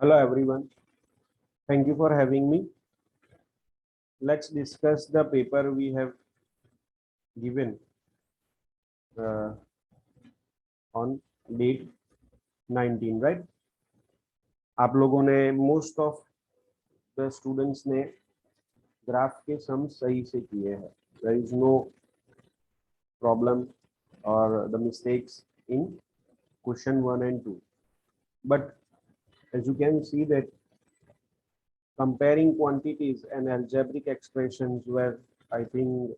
Hello everyone. Thank you for having me. Let's discuss the paper we have given uh, on date 19, right? आप लोगों ने most of the students ने graph के सम सही से किए हैं. There is no problem or the mistakes in question 1 and 2. But as you can see that comparing quantities and algebraic expressions were, I think,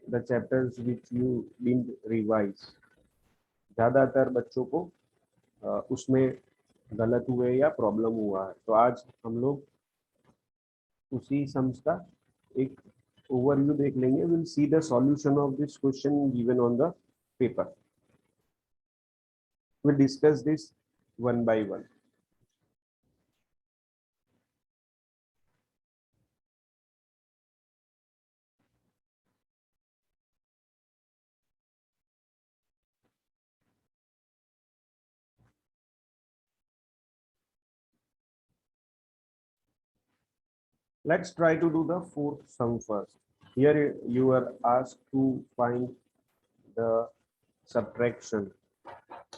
the chapters which you didn't revise. ज़्यादातर बच्चों को उसमें गलत हुए या प्रॉब्लम हुआ है. तो आज हम लोग उसी सम्स का एक ओवरव्यू देख लेंगे. Will see the solution of this question given on the paper. Will discuss this one by one. Let's try to do the fourth sum first. Here you are asked to find the subtraction,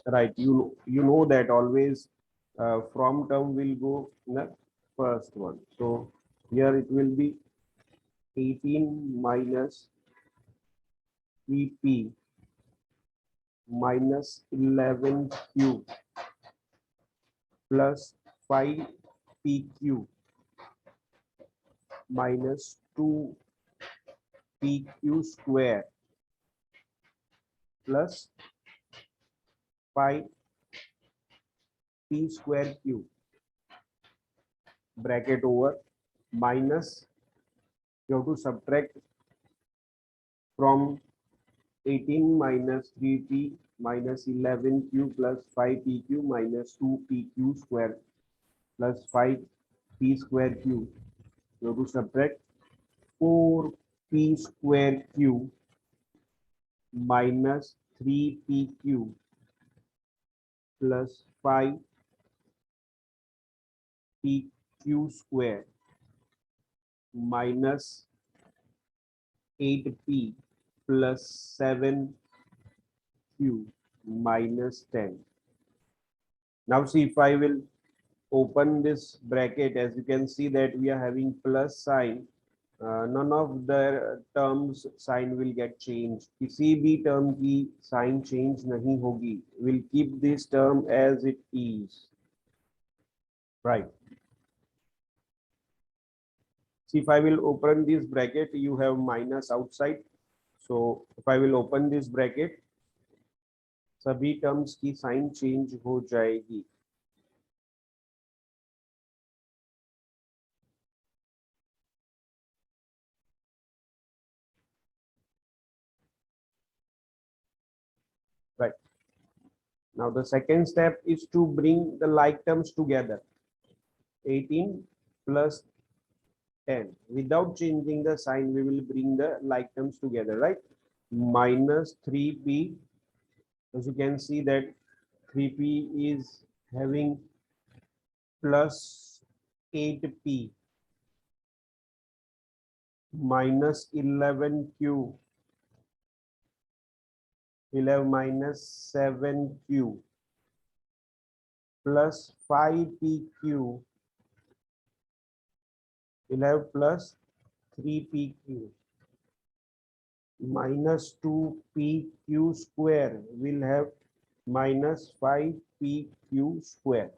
right? You know that always from term will go in the first one. So here it will be 18 minus 3p minus 11q plus 5pq minus 2pq square plus 5p square q bracket over minus, you have to subtract from 18 minus 3p minus 11q plus 5pq minus 2pq square plus 5p square q. You have to subtract 4p square q minus 3pq plus 5pq square minus 8p plus 7q minus 10. Now see, if I will open this bracket, as you can see that we are having plus sign. None of the terms sign will get changed. किसी भी term की sign change नहीं होगी. We'll keep this term as it is. Right. See, if I will open this bracket, you have minus outside. So if I will open this bracket, सभी terms की sign change हो जाएगी. Right. Now the second step is to bring the like terms together. 18 plus 10. Without changing the sign, we will bring the like terms together, right? Minus 3p. As you can see that 3p is having plus 8p minus 11q. We'll have minus 7q plus 5pq. We'll have plus 3pq minus 2pq square. We'll have minus 5pq square.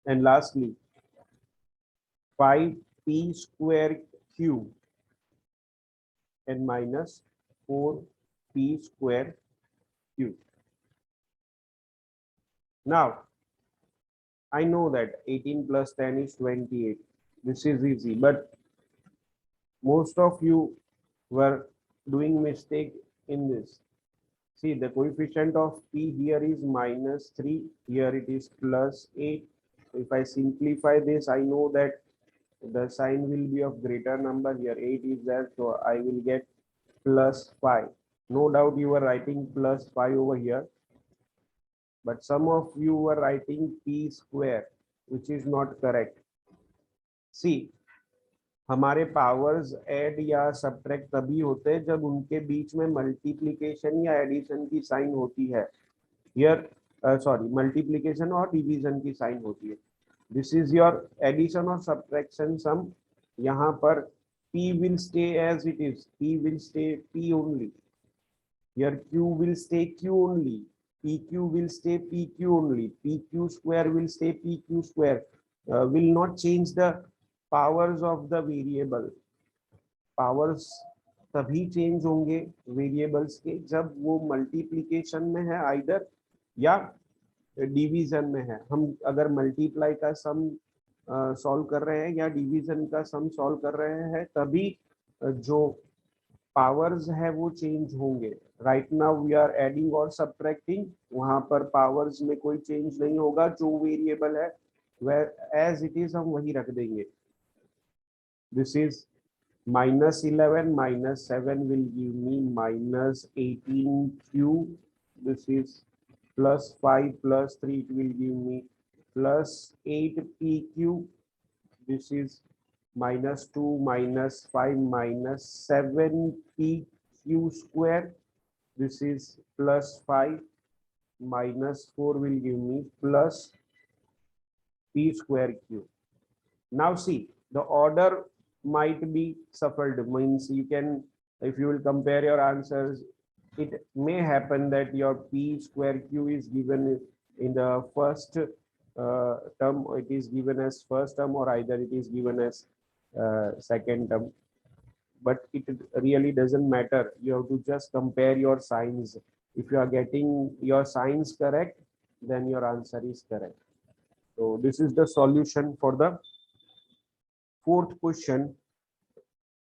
And lastly, 5p square q and minus 4p square q. Now, I know that 18 plus 10 is 28. This is easy, but most of you were doing mistake in this. See, the coefficient of p here is minus 3, here it is plus 8. If I simplify this, I know that the sign will be of greater number. Here 8 is there, so I will get plus 5. No doubt you were writing plus 5 over here, but some of you were writing p square, which is not correct. See, हमारे powers add या subtract तभी होते हैं जब उनके बीच में multiplication या addition की साइन होती है. हियर सॉरी, मल्टीप्लिकेशन और डिवीजन की साइन होती है. दिस इज योर एडिशन और सब्ट्रैक्शन सम. यहाँ पर p will stay as it is. p will stay p only. Here q will stay q only. pq will stay pq only. pq square will stay pq square. Will not change the powers of the variable. Powers तभी change होंगे variables के जब वो multiplication में है either या division में है. हम अगर मल्टीप्लाई का सम सॉल्व कर रहे हैं या डिवीजन का सम सॉल्व कर रहे हैं तभी जो पावर्स है वो चेंज होंगे. Right now we are adding और सब्ट्रैक्टिंग. वहां पर पावर्स में कोई चेंज नहीं होगा. जो वेरिएबल है वह एज इट इज हम वही रख देंगे. This is -11 -7 will give me -18q. This is +5 +3, it will give me +8pq. This is -2 -5 -7pq square. This is +5 -4 will give me plus p square q. Now see, the order might be shuffled, means you can, if you will compare your answers, it may happen that your p square q is given in the first term, it is given as first term, or either it is given as second term, but it really doesn't matter. You have to just compare your signs. If you are getting your signs correct, then your answer is correct. So this is the solution for the fourth question.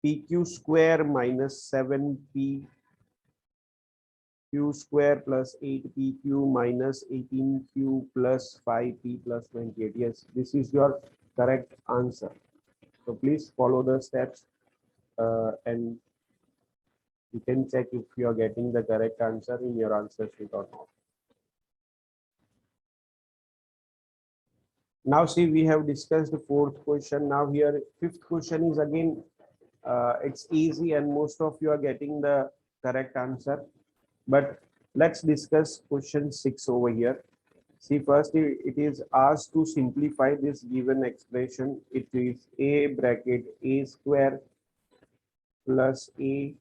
pq square minus 7p q square plus 8pq minus 18q plus 5p plus 28. Yes, this is your correct answer. So please follow the steps and you can check if you are getting the correct answer in your answer sheet or not. Now see, we have discussed the fourth question. Now here fifth question is again it's easy and most of you are getting the correct answer, but let's discuss question 6 over here. See, first it is asked to simplify this given expression. It is a bracket a square plus a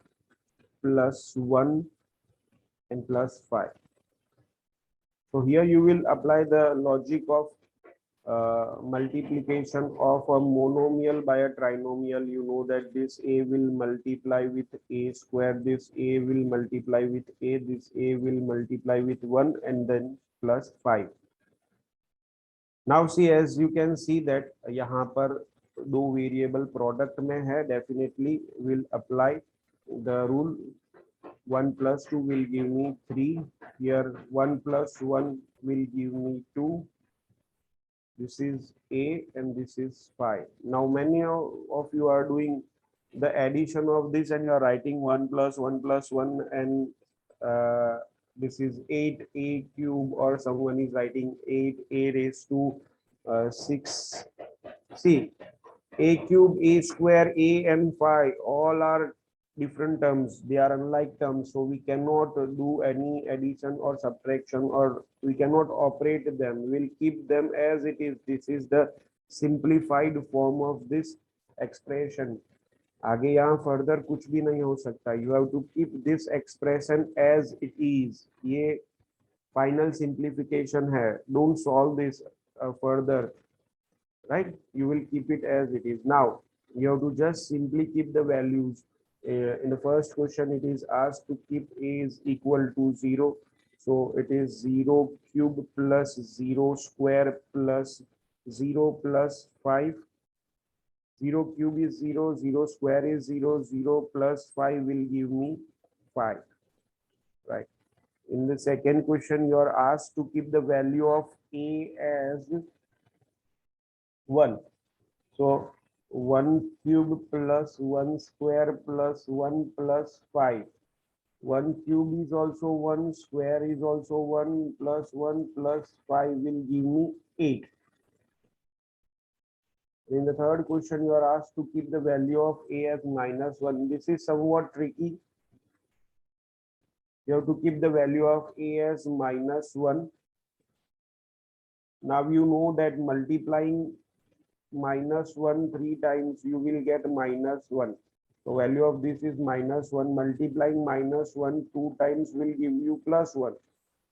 plus 1 and plus 5. So here you will apply the logic of multiplication of a monomial by a trinomial. You know that this a will multiply with a square, this a will multiply with a, this a will multiply with 1 and then plus 5. Now see, as you can see that यहाँ पर दो variable product में है, definitely will apply the rule. 1 plus 2 will give me 3. Here 1 plus 1 will give me 2. This is a and this is 5. Now many of you are doing the addition of this and you are writing 1 plus 1 plus 1 and this is 8a cube, or someone is writing 8a raised to 6. See, a cube, a square, a and 5 all are different terms. They are unlike terms, so we cannot do any addition or subtraction, or we cannot operate them. We'll keep them as it is. This is the simplified form of this expression. आगे यहाँ further कुछ भी नहीं हो सकता. You have to keep this expression as it is. ये final simplification है. Don't solve this further. Right? You will keep it as it is. Now you have to just simply keep the values. In the first question, it is asked to keep a is equal to 0. So it is 0 cube plus 0 square plus 0 plus 5. 0 cube is 0, 0 square is 0, 0 plus 5 will give me 5. Right. In the second question, you are asked to keep the value of a as 1. So 1 cube plus 1 square plus 1 plus 5. 1 cube is also 1, square is also 1, plus 1 plus 5 will give me 8. In the third question, you are asked to keep the value of a as -1. This is somewhat tricky. You have to keep the value of a as -1. Now you know that multiplying -1 3 times, you will get -1. So value of this is -1. Multiplying -1 2 times will give you +1.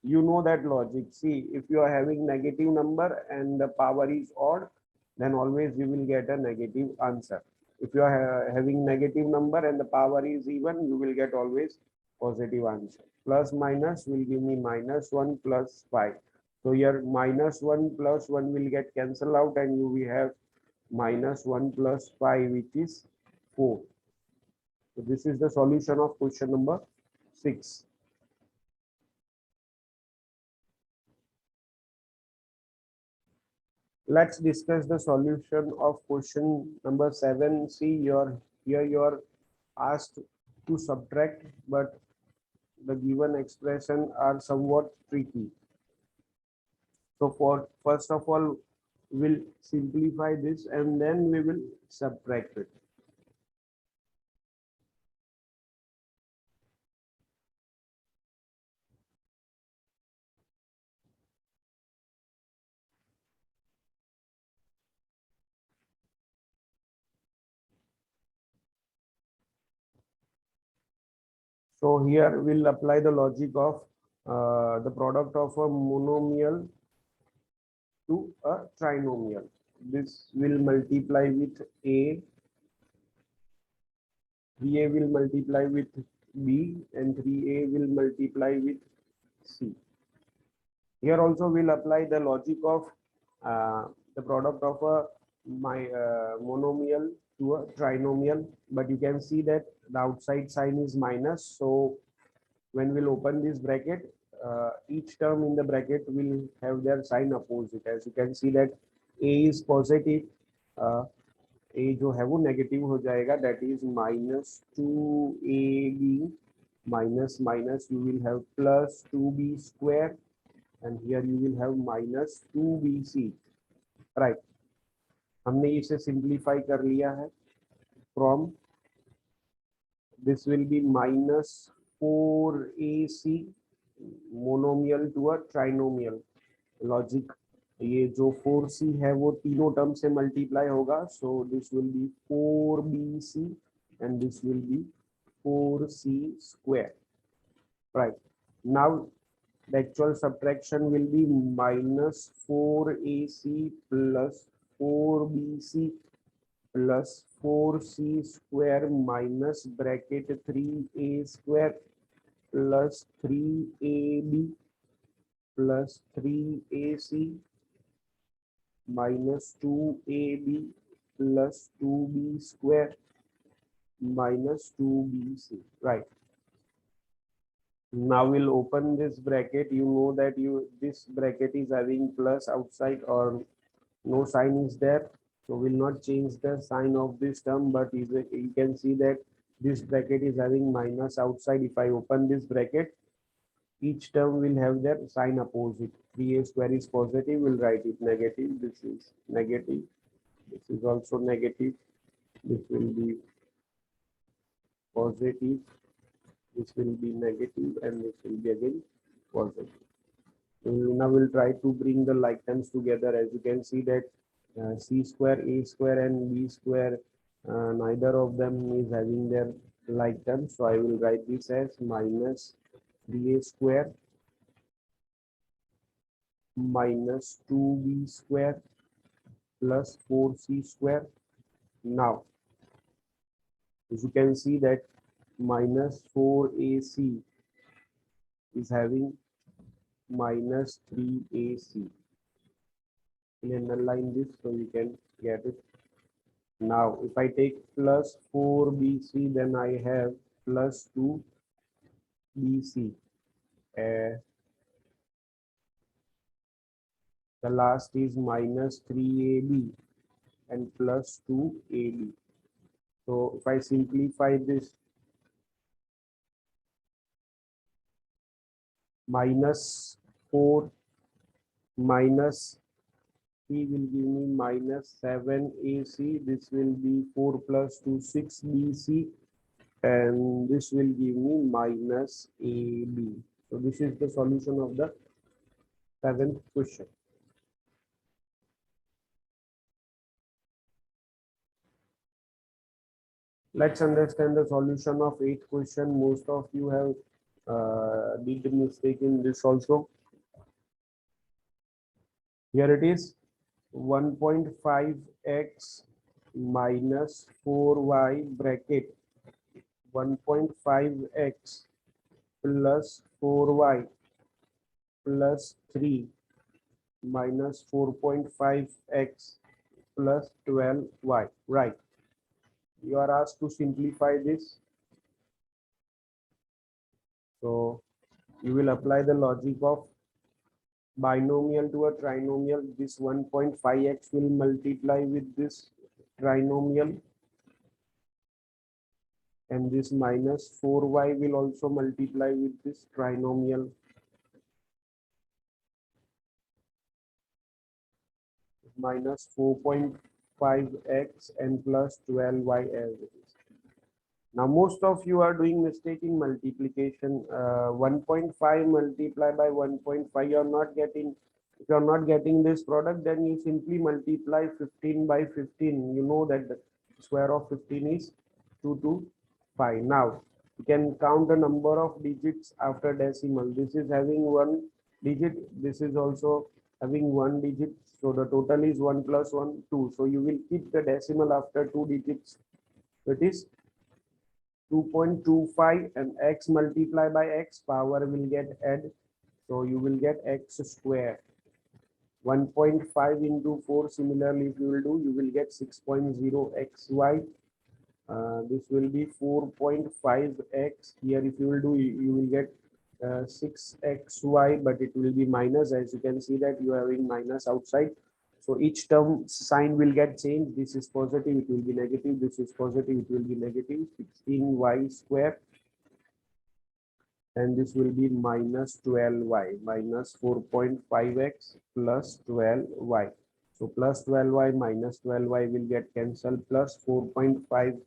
You know that logic. See, if you are having negative number and the power is odd, then always you will get a negative answer. If you are having negative number and the power is even, you will get always positive answer. Plus minus will give me -1 plus 5. So here -1 plus 1 will get cancelled out and you will have -1 plus 5, which is 4. So this is the solution of question number 6. Let's discuss the solution of question number 7. See, here you are asked to subtract, but the given expression are somewhat tricky. So for first of all, we'll simplify this and then we will subtract it. So here we'll apply the logic of the product of a monomial to a trinomial. This will multiply with a, 3a will multiply with b, and 3a will multiply with c. Here also we'll apply the logic of the product of a monomial to a trinomial, but you can see that the outside sign is minus. So when we'll open this bracket, each term in the bracket will have their sign opposite. As you can see that a is positive, a जो है वो negative हो जाएगा, that is -2ab minus minus you will have plus 2b square, and here you will have -2bc. right, हमने इसे simplify कर लिया है. From this will be -4ac monomial to a trinomial. Logic, ये जो 4c है वो तीनों टर्म से मल्टीप्लाई होगा. So this will be 4bc and this will be 4c square. right, now the actual subtraction will be -4ac plus 4bc plus 4c square minus bracket 3a square plus 3ab plus 3ac minus 2ab plus 2b square minus 2bc. right, now we'll open this bracket. You know that this bracket is having plus outside or no sign is there, so we'll not change the sign of this term, but you can see that this bracket is having minus outside. If I open this bracket, each term will have their sign opposite. 3a square is positive, we'll write it negative. This is negative, this is also negative, this will be positive, this will be negative, and this will be again positive. Now we'll try to bring the like terms together. As you can see that c square, a square, and b square, neither of them is having their like terms, so I will write this as minus 3a square minus 2b square plus 4c square. Now as you can see that minus 4ac is having minus 3ac. Underline this so you can get it. Now if I take plus 4bc, then I have plus 2bc. The last is minus 3ab, and plus 2ab. So if I simplify this, minus 4 minus P will give me minus 7ac. This will be 4 plus 2, 6bc, and this will give me minus ab. So this is the solution of the 7th question. Let's understand the solution of 8th question. Most of you have did a mistake in this also. Here it is, 1.5x minus 4y bracket 1.5x plus 4y plus 3 minus 4.5x plus 12y. Right. You are asked to simplify this. So you will apply the logic of binomial to a trinomial. This 1.5x will multiply with this trinomial, and this minus 4y will also multiply with this trinomial. Minus 4.5x and plus 12y as it is. Now most of you are doing mistake in multiplication. 1.5 multiplied by 1.5, you're not getting. If you're not getting this product, then you simply multiply 15 by 15. You know that the square of 15 is 225. Now you can count the number of digits after decimal. This is having one digit. This is also having one digit. So the total is 1 plus 1, 2. So you will keep the decimal after 2 digits. So it is 2.25, and x multiplied by x, power will get add. So you will get x square. 1.5 into 4. Similarly, if you will do, you will get 6.0xy. This will be 4.5x. Here, if you will do, you will get 6xy, but it will be minus. As you can see that you are having minus outside. So each term sign will get changed. This is positive, it will be negative. This is positive, it will be negative. 16y square. And this will be minus 12y, minus 4.5x plus 12y. So plus 12y minus 12y will get cancelled. Plus 4.5x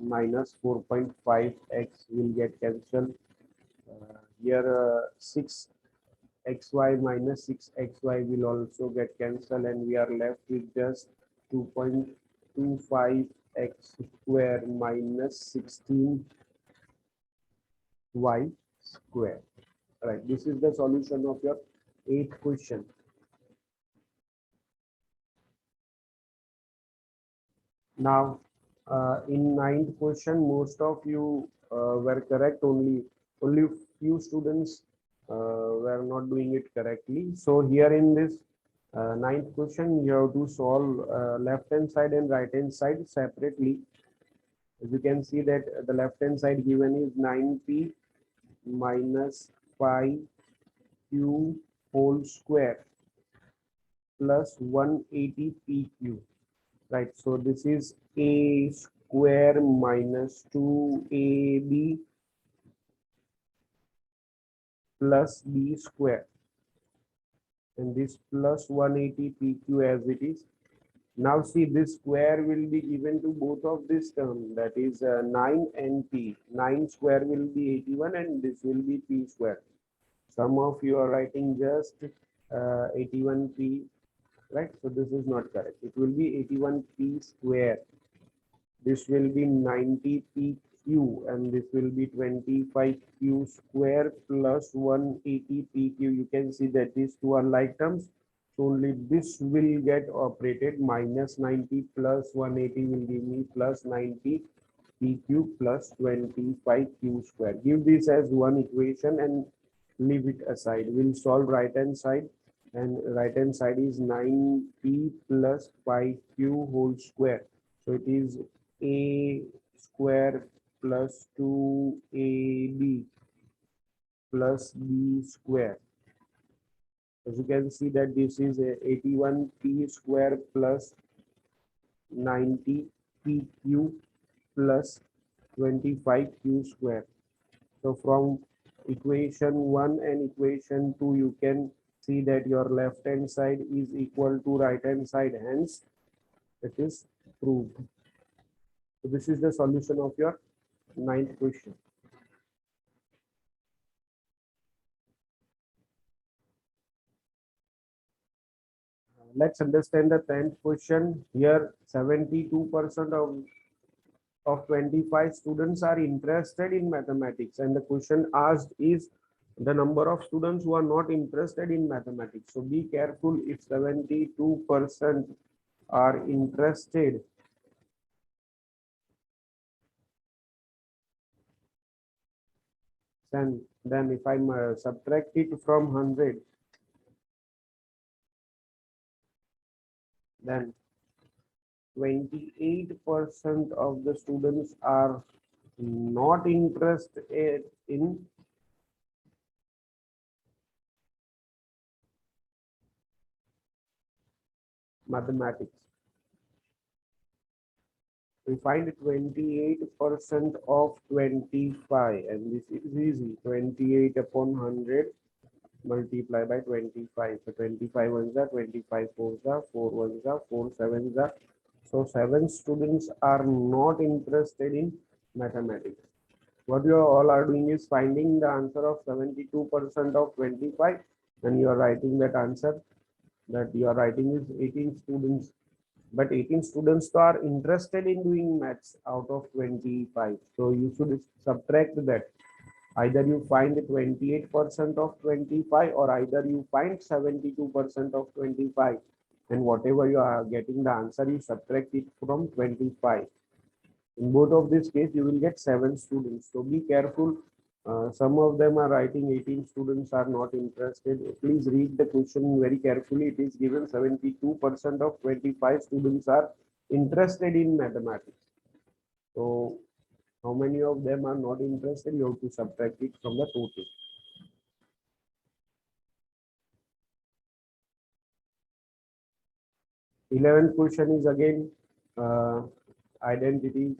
minus 4.5x will get cancelled. Here 6xy minus 6xy will also get cancelled, and we are left with just 2.25x square minus 16y square. Right, this is the solution of your 8th question. Now in 9th question, most of you were correct. Only few students were not doing it correctly. So here in this 9th question, you have to solve left hand side and right hand side separately. As you can see that the left hand side given is 9p minus 5q whole square plus 180 pq. Right, so this is a square minus 2ab plus b square, and this plus 180 pq as it is. Now see, this square will be given to both of this term, that is 9 and p. 9 square will be 81 and this will be p square. Some of you are writing just 81p, right? So this is not correct. It will be 81p square. This will be 90pq, and this will be 25q square plus 180pq. You can see that these two are like terms. So only this will get operated. Minus 90 plus 180 will give me plus 90 pq plus 25q square. Give this as one equation and leave it aside. We'll solve right hand side, and right hand side is 9p plus 5q whole square. So it is a square plus 2ab plus b square. As you can see that this is a 81p square plus 90 PQ plus 25Q square. So from equation 1 and equation 2, you can see that your left hand side is equal to right hand side, hence it is proved. So this is the solution of your ninth question. Let's understand the 10th question. Here 72% of 25 students are interested in mathematics, and the question asked is the number of students who are not interested in mathematics. So be careful. If 72% are interested, then if I subtract it from 100, then 28% of the students are not interested in mathematics. We find 28% of 25, and this is easy. 28 upon 100 multiply by 25. So 25 ones are 25 fours are 4 ones are 4 sevens are. So 7 students are not interested in mathematics. What you all are doing is finding the answer of 72% of 25, and you are writing that answer. That you are writing is 18 students, but 18 students are interested in doing maths out of 25. So you should subtract that. Either you find 28% of 25, or either you find 72% of 25, and whatever you are getting the answer, you subtract it from 25. In both of this case, you will get 7 students. So be careful. Some of them are writing 18 students are not interested. Please read the question very carefully. It is given 72% of 25 students are interested in mathematics. So how many of them are not interested? You have to subtract it from the total. 11th question is again identities.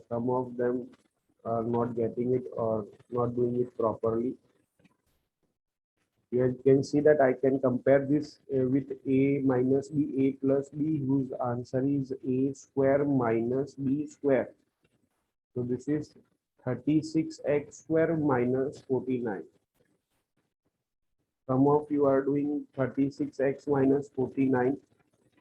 Some of them are not getting it or not doing it properly. You can see that I can compare this with a minus b, a plus b, whose answer is a square minus b square. So this is 36x square minus 49. Some of you are doing 36x minus 49.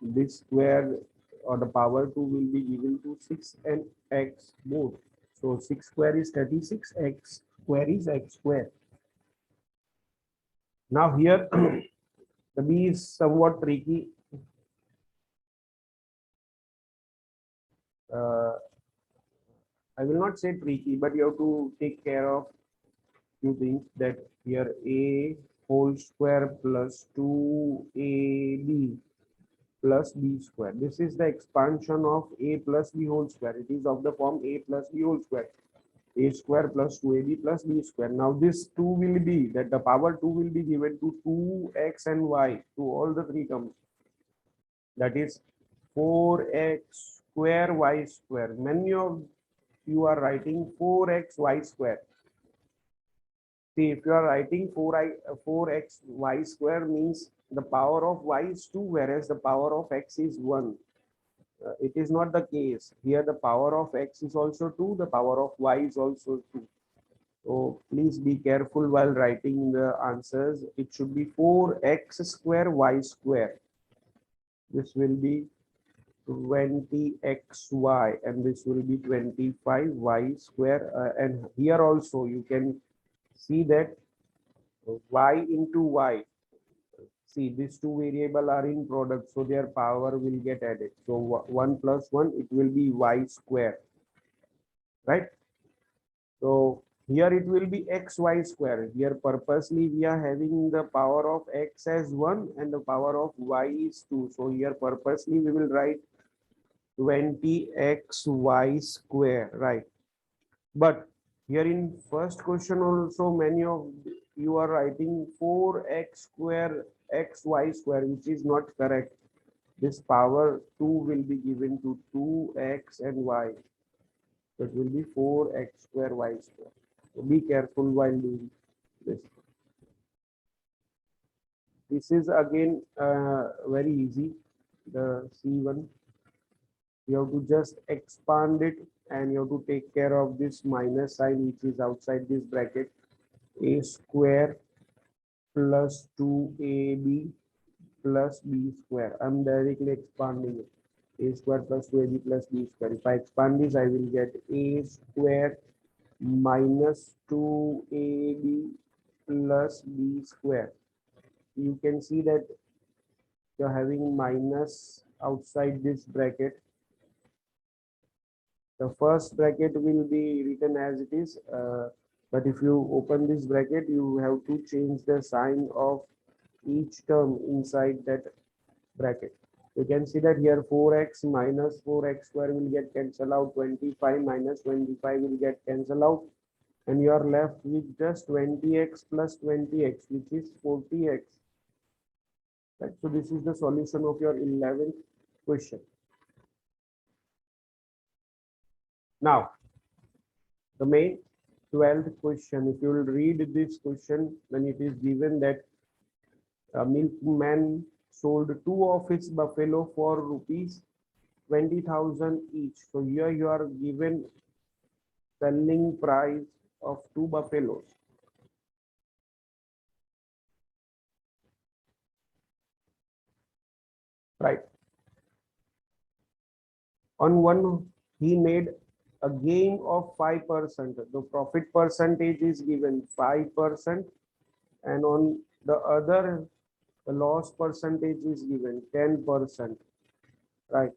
This square or the power 2 will be given to 6 and x both. So 6 square is 36, x square is x square. Now here the b is somewhat tricky. I will not say tricky, but you have to take care of few things. That here a whole square plus 2ab plus b square. This is the expansion of a plus b whole square. It is of the form a plus b whole square. A square plus 2ab plus b square. Now this 2 will be that the power 2 will be given to 2x and y to all the three terms. That is 4x square y square. Many of you are writing 4x y square. See, if you are writing 4x y square means the power of y is 2, whereas the power of x is 1. It is not the case. Here the power of x is also 2, the power of y is also 2. So please be careful while writing the answers. It should be 4x square y square. This will be 20xy, and this will be 25y square. And here also you can see that y into y. See, these two variable are in product, so their power will get added. So 1 plus 1, it will be y square, right? So here it will be xy square. Here purposely we are having the power of x as 1 and the power of y is 2. So here purposely we will write 20xy square, right? But here in first question also, many of you are writing 4x square xy square, which is not correct. This power 2 will be given to 2x and y. So it will be 4x square y square. So be careful while doing this. This is again very easy. The C1, you have to just expand it and you have to take care of this minus sign which is outside this bracket. A square plus 2ab plus b square. I'm directly expanding it. A square plus 2ab plus b square. If I expand this, I will get a square minus 2ab plus b square. You can see that you're having minus outside this bracket. The first bracket will be written as it is, but if you open this bracket, you have to change the sign of each term inside that bracket. You can see that here 4x minus 4x square will get cancelled out, 25 minus 25 will get cancelled out, and you are left with just 20x plus 20x, which is 40x. Right? So this is the solution of your 11th question. Now, the main 12th question, if you will read this question, then it is given that a milkman sold 2 of his buffalo for rupees 20,000 each. So here you are given selling price of 2 buffaloes. Right. On one, he made a gain of 5%. The profit percentage is given 5%, and on the other, the loss percentage is given 10%. Right.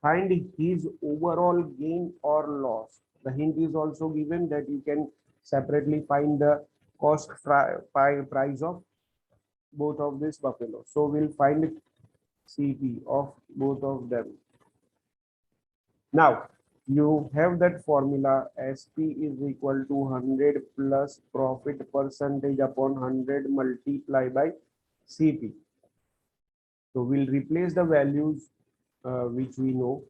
Find his overall gain or loss. The hint is also given that you can separately find the cost price of both of these buffaloes. So we'll find CP of both of them. Now you have that formula, SP is equal to 100 plus profit percentage upon 100 multiplied by CP. So we'll replace the values which we know.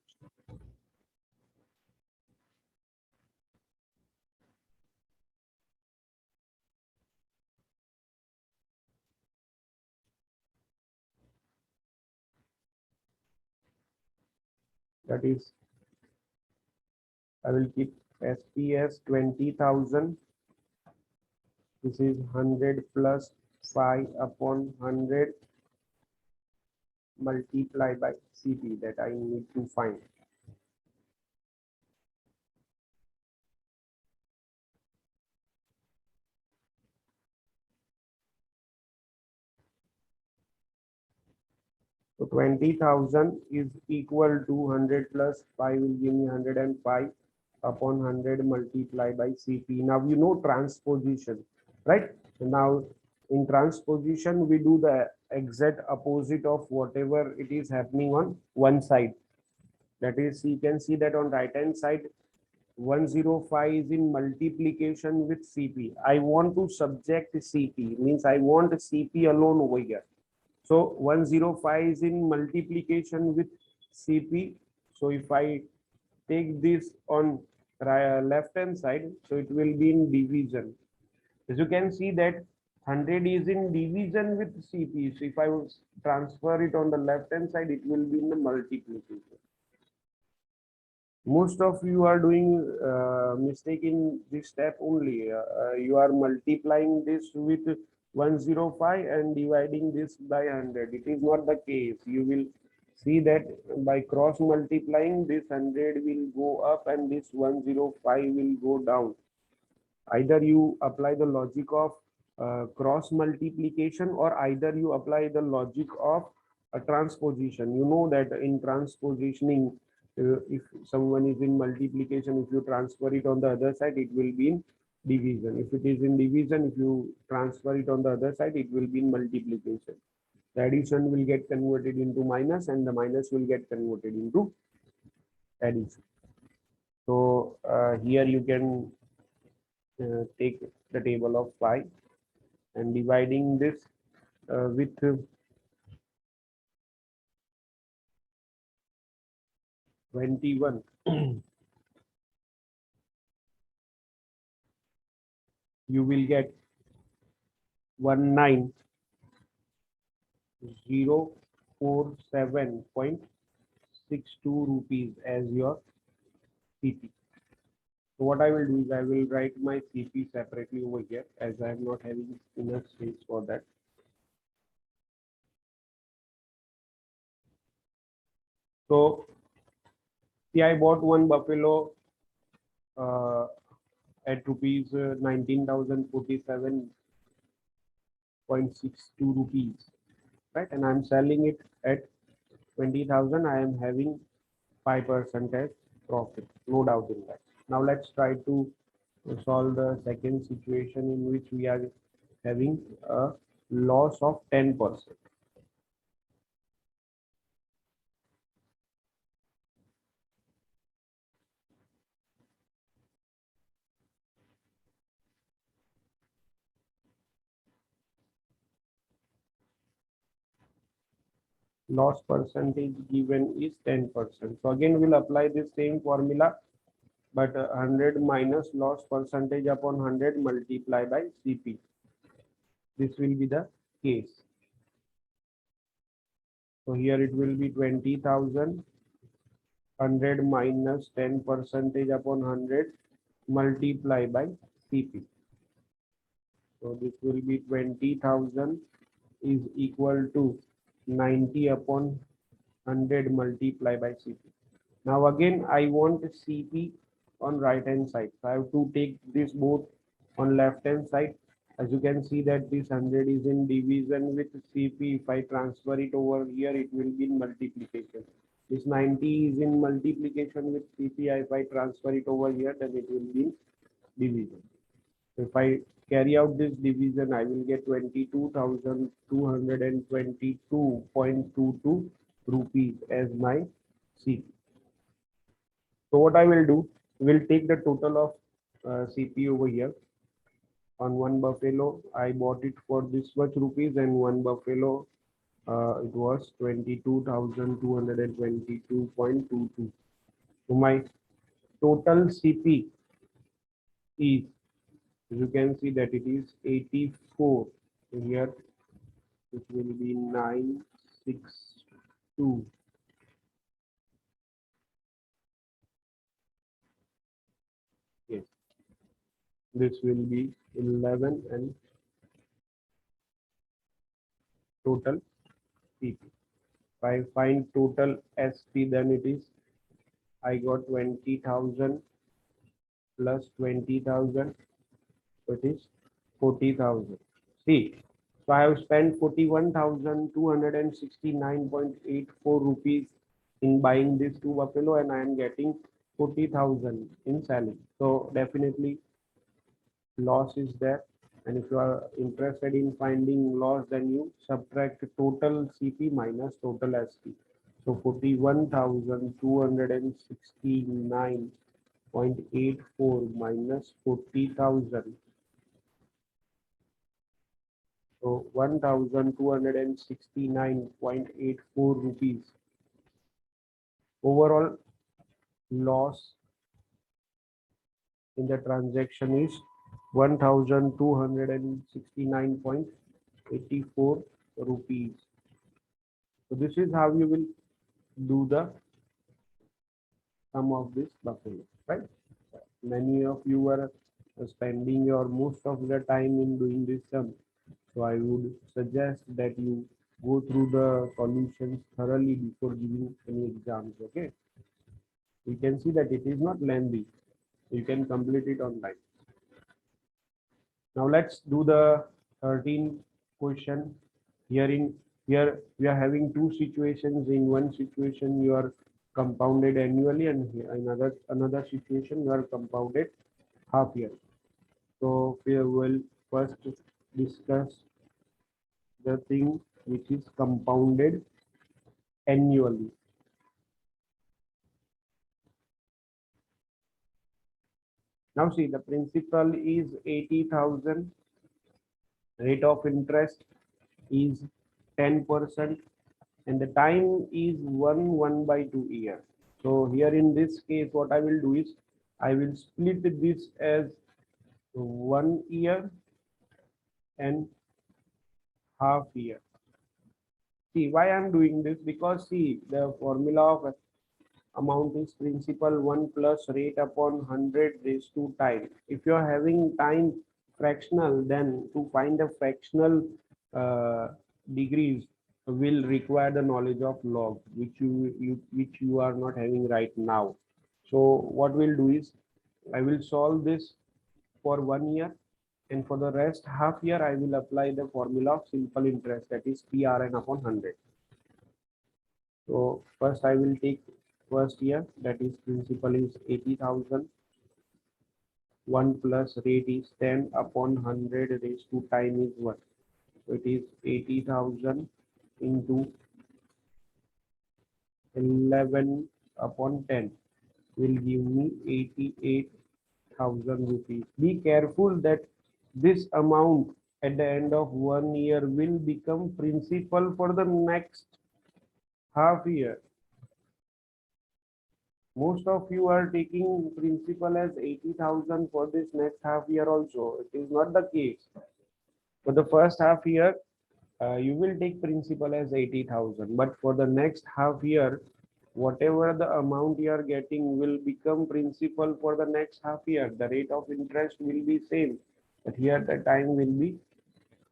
That is, I will keep SPS 20,000. This is 100 plus 5 upon 100 multiplied by CP that I need to find. So 20,000 is equal to 100 plus 5 will give me 105 upon 100 multiplied by CP. Now you know transposition, right? Now in transposition, we do the exact opposite of whatever it is happening on one side. That is, you can see that on right hand side, 105 is in multiplication with CP. I want to subject CP, means I want CP alone over here. So 105 is in multiplication with CP. So if I take this on left hand side, so it will be in division. As you can see that 100 is in division with CP. So if I transfer it on the left hand side, it will be in the multiplication. Most of you are doing mistake in this step only. You are multiplying this with 105 and dividing this by 100. It is not the case. You will see that by cross multiplying, this 100 will go up and this 105 will go down. Either you apply the logic of cross multiplication, or either you apply the logic of a transposition. You know that in transpositioning, if someone is in multiplication, if you transfer it on the other side, it will be in division. If it is in division, if you transfer it on the other side, it will be in multiplication. The addition will get converted into minus and the minus will get converted into addition. So here you can take the table of 5 and dividing this with 21 you will get 19,047.62 rupees as your CP. So what I will do is I will write my CP separately over here as I am not having enough space for that. So see, I bought one buffalo at rupees 19,047.62 rupees, right? And I'm selling it at 20,000. I am having 5% as profit, no doubt in that. Now let's try to solve the second situation in which we are having a loss of 10%. Loss percentage given is 10%. So again, we'll apply the same formula, but 100 minus loss percentage upon 100 multiply by CP. This will be the case. So here it will be 20,000, 100 minus 10 percentage upon 100 multiply by CP. So this will be 20,000 is equal to 90 upon 100 multiply by CP. Now again, I want CP on right hand side. So I have to take this both on left hand side. As you can see that this 100 is in division with CP. If I transfer it over here, it will be in multiplication. This 90 is in multiplication with CP. If I transfer it over here, then it will be in division. If I carry out this division, I will get 22,222.22 rupees as my CP. So what I will do, we'll take the total of CP over here. On one buffalo, I bought it for this much rupees, and one buffalo, it was 22,222.22. So my total CP is, you can see that it is 84. So here it will be 962. Yes, this will be 11 and total CP. If I find total SP, then it is, I got 20,000 plus 20,000, so it is 40,000. See, so I have spent 41,269.84 rupees in buying this two buffalo, and I am getting 40,000 in selling. So definitely loss is there. And if you are interested in finding loss, then you subtract total CP minus total SP. So 41,269.84 minus 40,000. So 1,269.84 rupees. Overall loss in the transaction is 1,269.84 rupees. So this is how you will do the sum of this buffalo, right? Many of you are spending your most of the time in doing this sum. So I would suggest that you go through the solutions thoroughly before giving any exams. Okay. You can see that it is not lengthy. You can complete it on time. Now let's do the 13th question. Here we are having two situations. In one situation you are compounded annually, and another situation you are compounded half year. So we will first discuss the thing which is compounded annually. Now see, the principal is 80,000. Rate of interest is 10%, and the time is 1 by 2 years. So here in this case, what I will do is I will split this as 1 year and half year. See why I'm doing this, because see the formula of amount is principal 1 plus rate upon 100 raised to time. If you're having time fractional, then to find the fractional degrees will require the knowledge of log, which you are not having right now. So what we'll do is I will solve this for 1 year, and for the rest half year I will apply the formula of simple interest, that is PRN upon 100. So first I will take first year, that is principal is 80,000. 1 plus rate is 10 upon 100 raised to time is 1. So it is 80,000 into 11 upon 10 will give me 88,000 rupees. Be careful that this amount at the end of 1 year will become principal for the next half year. Most of you are taking principal as 80,000 for this next half year also. It is not the case. For the first half year, you will take principal as 80,000, but for the next half year, whatever the amount you are getting will become principal for the next half year. The rate of interest will be same, but here the time will be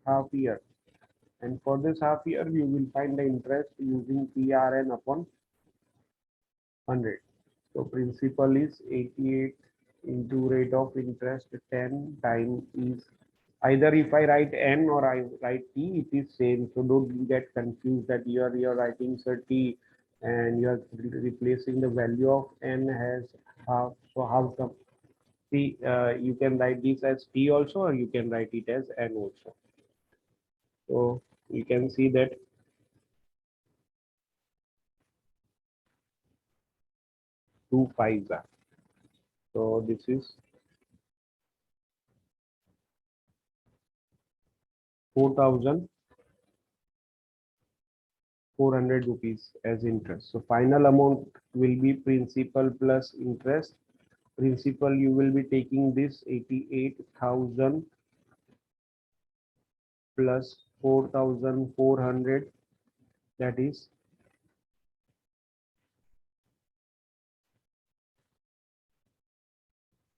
half year. And for this half year, you will find the interest using PRN upon 100. So principal is 88 into rate of interest 10 time is, either if I write n or I write t, it is same. So don't get confused that you're writing sir t and you're replacing the value of n as half. So how come? See, you can write this as t also, or you can write it as n also. So you can see that 2 5s are. So this is 4,400 rupees as interest. So final amount will be principal plus interest. Principal, you will be taking this 88,000 plus 4,400, that is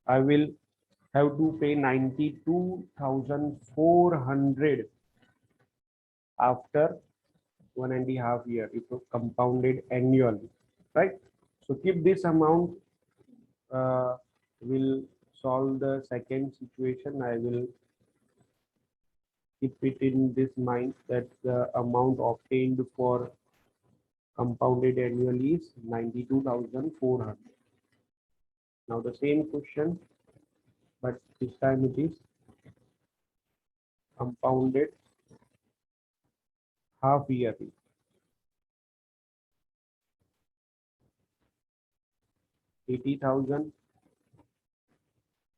I will have to pay 92,400 after 1.5 years if compounded annually, right? So keep this amount, will solve the second situation. I will keep it in this mind that the amount obtained for compounded annually is 92,400. Now the same question, but this time it is compounded half yearly. 80,000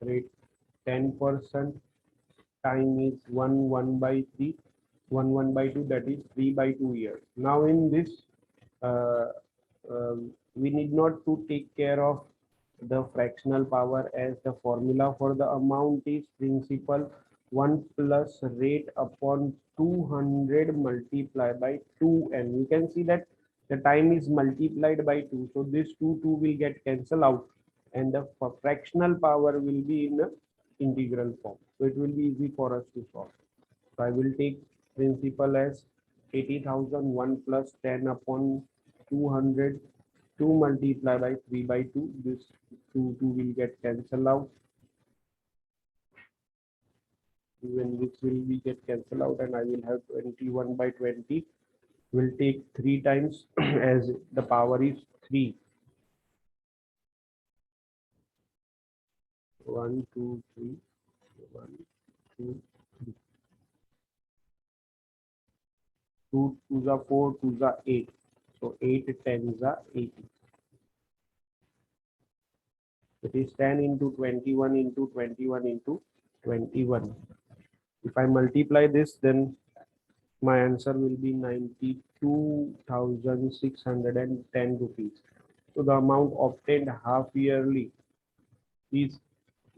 rate 10%, time is 1/3, 1/2, that is 3/2 years. Now in this, uh, we need not to take care of the fractional power, as the formula for the amount is principal 1 plus rate upon 200 multiplied by 2, and you can see that the time is multiplied by 2, so this 2 will get cancelled out, and the fractional power will be in the integral form, so it will be easy for us to solve. So I will take principal as 80,001 plus 10 upon 200, 2 multiplied by 3/2. This 2 will get cancelled out. Even this will be get cancelled out, and I will have 21/20. Will take 3 times as the power is 3. 1, 2, 3. 1, 2, 3. 2 2s are 4, 2s are 8. So 8 10s are 80. It is 10 into 21 into 21 into 21. If I multiply this, then my answer will be 92,610 rupees. So the amount obtained half yearly is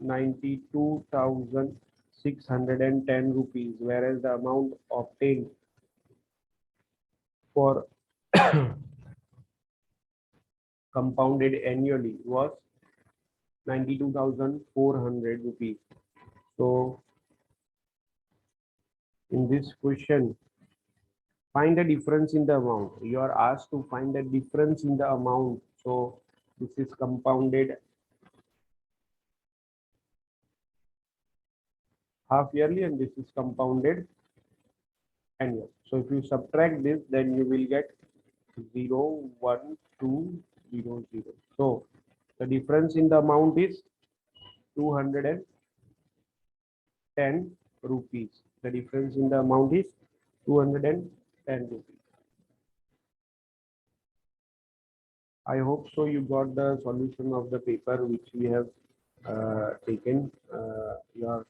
92,610 rupees, whereas the amount obtained for compounded annually was 92,400 rupees. So in this question, find a difference in the amount. You are asked to find a difference in the amount. So this is compounded half yearly and this is compounded annual. So if you subtract this, then you will get 0, 1, 2, 0, 0. So the difference in the amount is 210 rupees. The difference in the amount is 210 rupees. I hope so you got the solution of the paper which we have taken. You are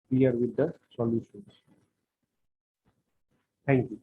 clear with the solutions. Thank you.